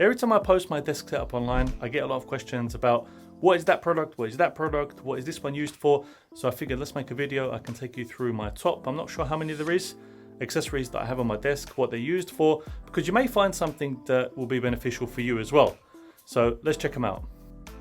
Every time I post my desk setup online, I get a lot of questions about what is that product, what is that product, what is this one used for? So I figured let's make a video. I can take you through my top, I'm not sure how many there is, accessories that I have on my desk, what they're used for, because you may find something that will be beneficial for you as well. So let's check them out.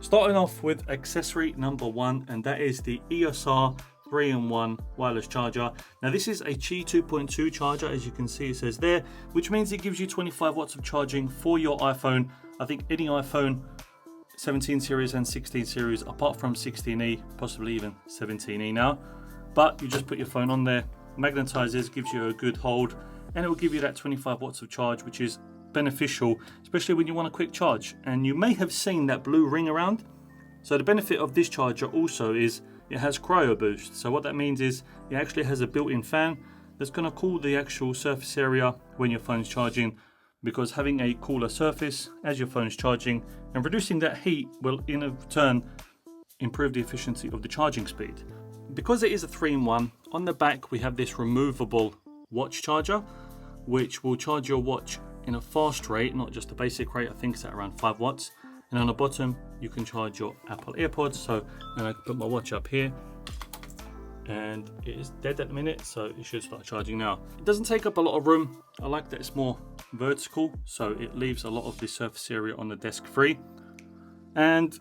Starting off with accessory number 1, and that is the ESR 3-in-1 wireless charger. Now this is a Qi 2.2 charger, as you can see it says there, which means it gives you 25 watts of charging for your iPhone. I think any iPhone 17 series and 16 series, apart from 16E, possibly even 17E now. But you just put your phone on there, magnetizes, gives you a good hold, and it will give you that 25 watts of charge, which is beneficial, especially when you want a quick charge. And you may have seen that blue ring around. So the benefit of this charger also is it has cryo boost. So what that means is it actually has a built-in fan that's going to cool the actual surface area when your phone's charging, because having a cooler surface as your phone is charging and reducing that heat will in turn improve the efficiency of the charging speed. Because it is a 3-in-1, on the back we have this removable watch charger, which will charge your watch in a fast rate, not just a basic rate. I think it's at around 5 watts. And on the bottom you can charge your Apple AirPods. So then I can put my watch up here, and it is dead at the minute, so it should start charging now. It doesn't take up a lot of room. I like that it's more vertical, so it leaves a lot of the surface area on the desk free. And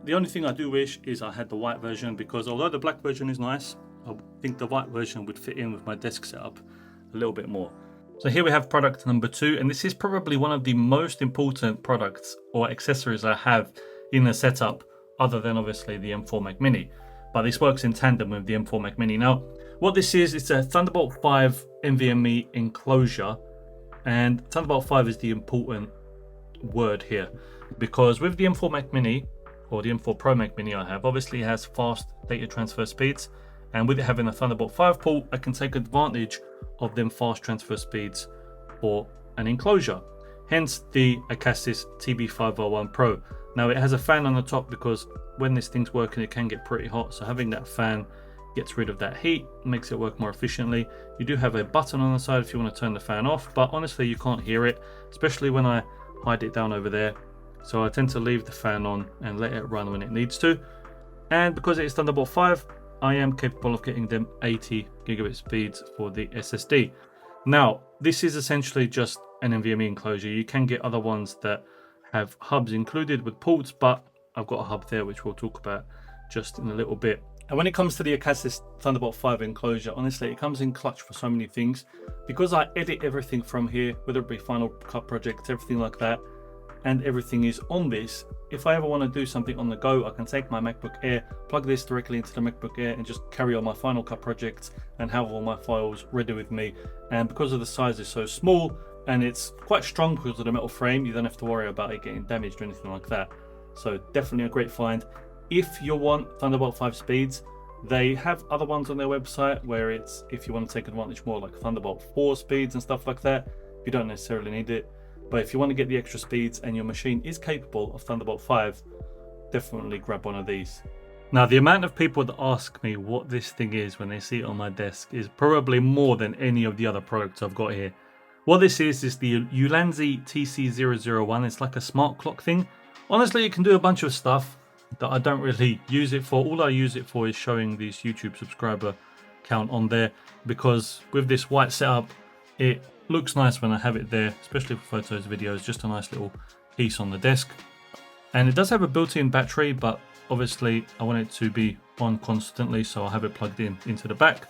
the only thing I do wish is I had the white version, because although the black version is nice, I think the white version would fit in with my desk setup a little bit more. So here we have product number 2, and this is probably one of the most important products or accessories I have in the setup, other than obviously the M4 Mac Mini. But this works in tandem with the M4 Mac Mini. Now, what this is, it's a Thunderbolt 5 NVMe enclosure, and Thunderbolt 5 is the important word here, because with the M4 Mac Mini, or the M4 Pro Mac Mini I have, obviously it has fast data transfer speeds, and with it having a Thunderbolt 5 port, I can take advantage of them fast transfer speeds for an enclosure. Hence the Acassis TB501 Pro. Now it has a fan on the top, because when this thing's working it can get pretty hot, so having that fan gets rid of that heat, makes it work more efficiently. You do have a button on the side if you want to turn the fan off, but honestly you can't hear it, especially when I hide it down over there. So I tend to leave the fan on and let it run when it needs to. And because it is Thunderbolt 5, I am capable of getting them 80 gigabit speeds for the SSD. Now, this is essentially just an NVMe enclosure. You can get other ones that have hubs included with ports, but I've got a hub there which we'll talk about just in a little bit. And when it comes to the Acassis Thunderbolt 5 enclosure, honestly, it comes in clutch for so many things. Because I edit everything from here, whether it be Final Cut projects, everything like that, and everything is on this. If I ever want to do something on the go, I can take my MacBook Air, plug this directly into the MacBook Air, and just carry on my Final Cut projects and have all my files ready with me. And because of the size is so small and it's quite strong because of the metal frame, you don't have to worry about it getting damaged or anything like that. So definitely a great find. If you want Thunderbolt 5 speeds, they have other ones on their website where it's, if you want to take advantage more, like Thunderbolt 4 speeds and stuff like that, you don't necessarily need it. But if you want to get the extra speeds and your machine is capable of Thunderbolt 5, definitely grab one of these. Now, the amount of people that ask me what this thing is when they see it on my desk is probably more than any of the other products I've got here. What this is the Ulanzi TC001. It's like a smart clock thing. Honestly, it can do a bunch of stuff that I don't really use it for. All I use it for is showing this YouTube subscriber count on there, because with this white setup, it looks nice when I have it there, especially for photos, videos, just a nice little piece on the desk. And it does have a built-in battery, but obviously I want it to be on constantly, so I'll have it plugged in into the back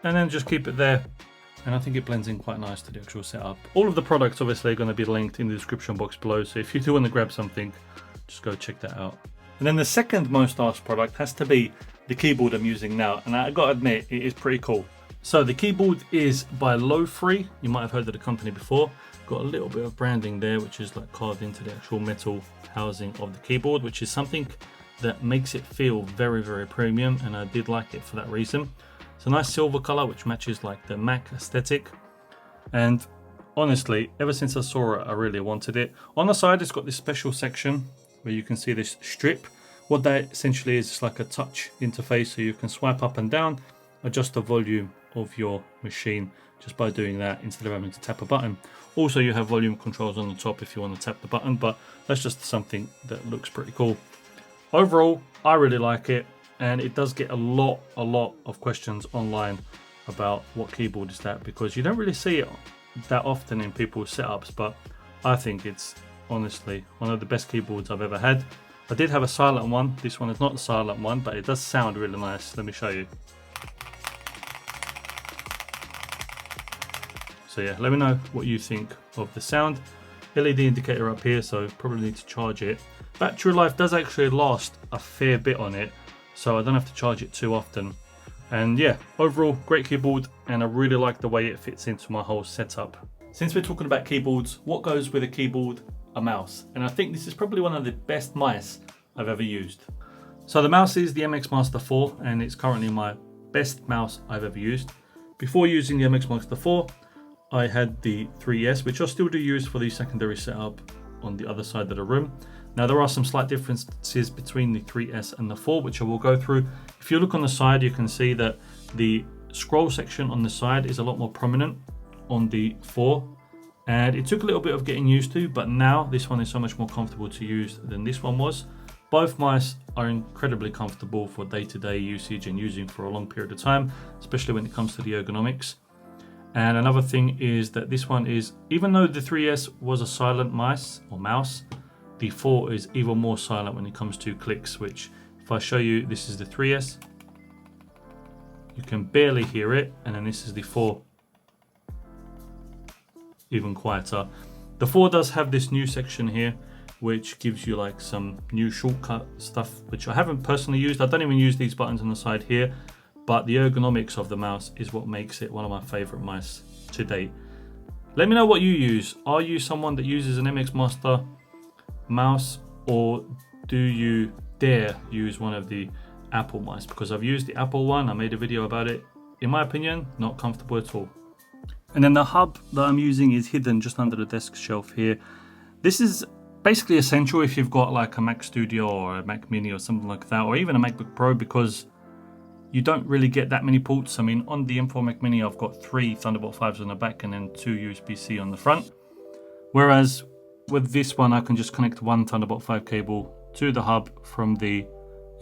and then just keep it there. And I think it blends in quite nice to the actual setup. All of the products obviously are going to be linked in the description box below, so if you do want to grab something, just go check that out. And then the second most asked product has to be the keyboard I'm using now, and I gotta admit, it is pretty cool. So the keyboard is by Loafrey. You might have heard of the company before. Got a little bit of branding there, which is like carved into the actual metal housing of the keyboard, which is something that makes it feel very, very premium, and I did like it for that reason. It's a nice silver color, which matches like the Mac aesthetic. And honestly, ever since I saw it, I really wanted it. On the side, it's got this special section where you can see this strip. What that essentially is like a touch interface, so you can swipe up and down, adjust the volume of your machine just by doing that instead of having to tap a button. Also, you have volume controls on the top if you want to tap the button, but that's just something that looks pretty cool. Overall, I really like it, and it does get a lot of questions online about what keyboard is that, because you don't really see it that often in people's setups, but I think it's honestly one of the best keyboards I've ever had. I did have a silent one. This one is not the silent one, but it does sound really nice. Let me show you. So yeah, let me know what you think of the sound. LED indicator up here, so probably need to charge it. Battery life does actually last a fair bit on it, so I don't have to charge it too often. And yeah, overall great keyboard, and I really like the way it fits into my whole setup. Since we're talking about keyboards, what goes with a keyboard? A mouse. And I think this is probably one of the best mice I've ever used. So the mouse is the MX Master 4, and it's currently my best mouse I've ever used. Before using the MX Master 4, I had the 3S, which I still do use for the secondary setup on the other side of the room. Now there are some slight differences between the 3S and the 4, which I will go through. If you look on the side, you can see that the scroll section on the side is a lot more prominent on the 4. And it took a little bit of getting used to, but now this one is so much more comfortable to use than this one was. Both mice are incredibly comfortable for day-to-day usage and using for a long period of time, especially when it comes to the ergonomics. And another thing is that this one is, even though the 3S was a silent mouse, the 4 is even more silent when it comes to clicks, which if I show you, this is the 3S, you can barely hear it, and then this is the 4, even quieter. The 4 does have this new section here, which gives you like some new shortcut stuff, which I haven't personally used. I don't even use these buttons on the side here, but the ergonomics of the mouse is what makes it one of my favorite mice to date. Let me know what you use. Are you someone that uses an MX Master mouse, or do you dare use one of the Apple mice? Because I've used the Apple one, I made a video about it. In my opinion, not comfortable at all. And then the hub that I'm using is hidden just under the desk shelf here. This is basically essential if you've got like a Mac Studio or a Mac Mini or something like that, or even a MacBook Pro, because you don't really get that many ports. I mean, on the M4 Mac Mini, I've got 3 Thunderbolt 5s on the back and then 2 USB-C on the front. Whereas with this one, I can just connect one Thunderbolt 5 cable to the hub from the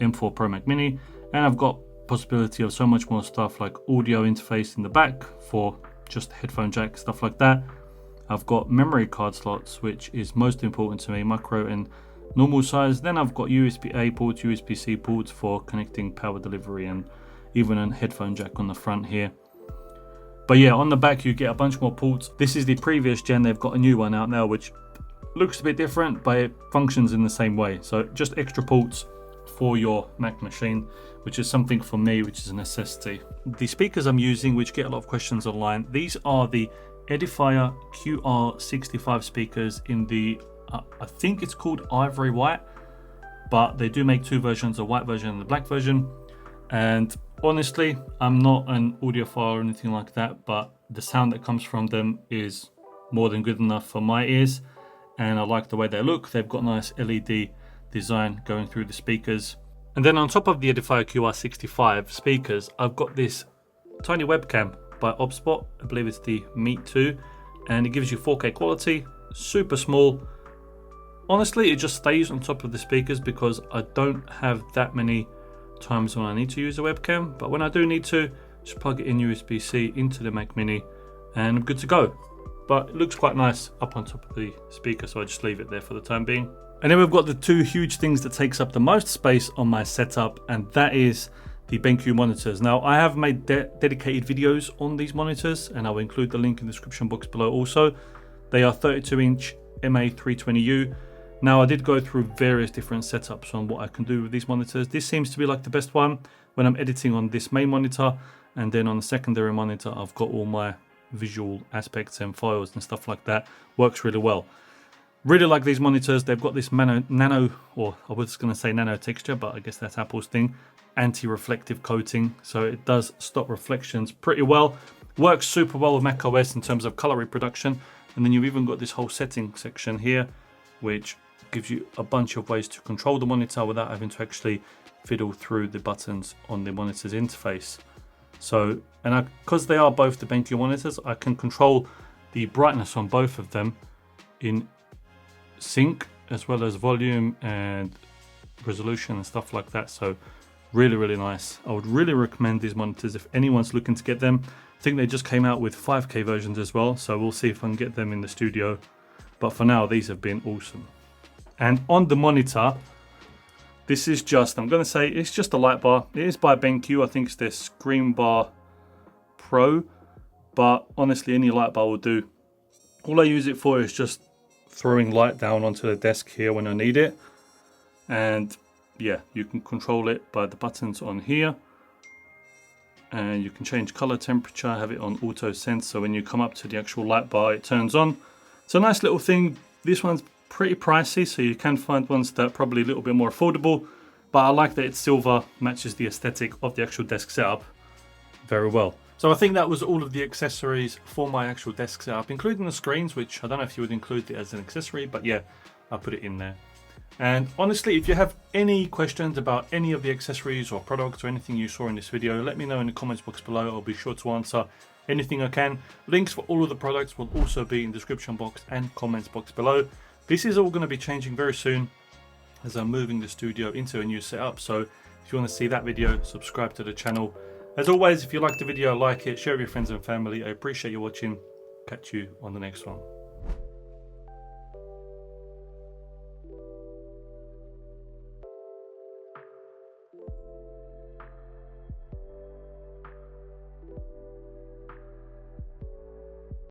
M4 Pro Mac Mini. And I've got possibility of so much more stuff like audio interface in the back for just headphone jack, stuff like that. I've got memory card slots, which is most important to me, micro and normal size. Then I've got USB-A ports, USB-C ports for connecting power delivery, and even a headphone jack on the front here. But yeah, on the back you get a bunch more ports. This is the previous gen. They've got a new one out now which looks a bit different, but it functions in the same way. So just extra ports for your Mac machine, which is something for me, which is a necessity. The speakers I'm using, which get a lot of questions online, these are the Edifier QR65 speakers in the I think it's called Ivory White, but they do make 2 versions, a white version and the black version. And honestly, I'm not an audiophile or anything like that, but the sound that comes from them is more than good enough for my ears, and I like the way they look. They've got nice LED design going through the speakers. And then on top of the Edifier QR65 speakers, I've got this tiny webcam by Obspot. I believe it's the Meet 2, and it gives you 4K quality, super small. Honestly, it just stays on top of the speakers because I don't have that many times when I need to use a webcam, but when I do need to, just plug it in USB-C into the Mac Mini and I'm good to go. But it looks quite nice up on top of the speaker, so I just leave it there for the time being. And then we've got the 2 huge things that takes up the most space on my setup, and that is the BenQ monitors. Now, I have made dedicated videos on these monitors, and I'll include the link in the description box below also. They are 32-inch MA320U. Now, I did go through various different setups on what I can do with these monitors. This seems to be like the best one when I'm editing on this main monitor, and then on the secondary monitor, I've got all my visual aspects and files and stuff like that. Works really well. Really like these monitors. They've got this nano, or I was going to say nano texture, but I guess that's Apple's thing, anti-reflective coating. So it does stop reflections pretty well. Works super well with macOS in terms of color reproduction. And then you've even got this whole setting section here, which gives you a bunch of ways to control the monitor without having to actually fiddle through the buttons on the monitor's interface. So And because they are both the BenQ monitors, I can control the brightness on both of them in sync, as well as volume and resolution and stuff like that. So really, really nice. I would really recommend these monitors if anyone's looking to get them. I think they just came out with 5K versions as well, so we'll see if I can get them in the studio. But for now, these have been awesome. And on the monitor, this is just, I'm going to say, it's just a light bar. It is by BenQ. I think it's their Screen Bar Pro, but honestly, any light bar will do. All I use it for is just throwing light down onto the desk here when I need it. And yeah, you can control it by the buttons on here. And you can change color, temperature, have it on auto sense, so when you come up to the actual light bar, it turns on. It's a nice little thing. This one's pretty pricey, so you can find ones that are probably a little bit more affordable, but I like that it's silver, matches the aesthetic of the actual desk setup very well. So I think that was all of the accessories for my actual desk setup, including the screens, which I don't know if you would include it as an accessory, but yeah, I put it in there. And honestly, if you have any questions about any of the accessories or products or anything you saw in this video, let me know in the comments box below. I'll be sure to answer anything I can. Links for all of the products will also be in the description box and comments box below. This is all going to be changing very soon as I'm moving the studio into a new setup. So if you want to see that video, subscribe to the channel. As always, if you liked the video, like it, share it with your friends and family. I appreciate you watching. Catch you on the next one.